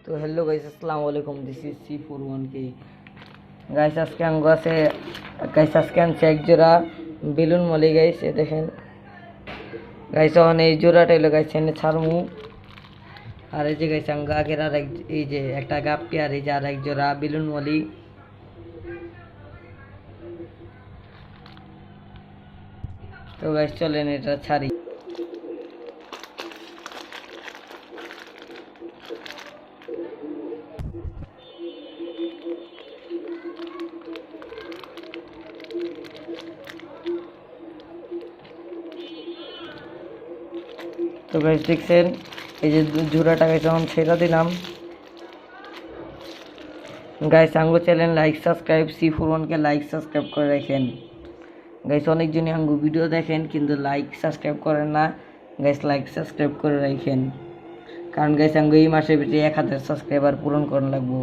তো hello guys, আসসালামু আলাইকুম। This is C41K। গাইস আজকে আঙ্গ আছে গাইস আজকে আনছে এক জোড়া বেলুন মলি গাইস। এ দেখেন গাইস, এখন এই জোড়াটা হলো গাইস এনে ছাড়মু। আর এই যে গাইস আঙ্গ আগের আর এক, এই যে একটা গাপ্পি আর এই যে আর এক জোড়া বেলুন মলি। তো গাইস চলেন এটা ছাড়ি। তো গাইস দেখছেন এই যে জোড়াটা গাইস এখন ছেড়ে দিলাম। গাইস আঙ্গু channel like subscribe C41K like subscribe করে রাখেন গাইস। অনেকজনই আঙ্গু ভিডিও দেখেন কিন্তু লাইক সাবস্ক্রাইব করেন না গাইস। লাইক সাবস্ক্রাইব করে রাখেন, কারণ গাইস আঙ্গু এই মাসের ভিতরে 1000 সাবস্ক্রাইবার পূরণ করা লাগবো।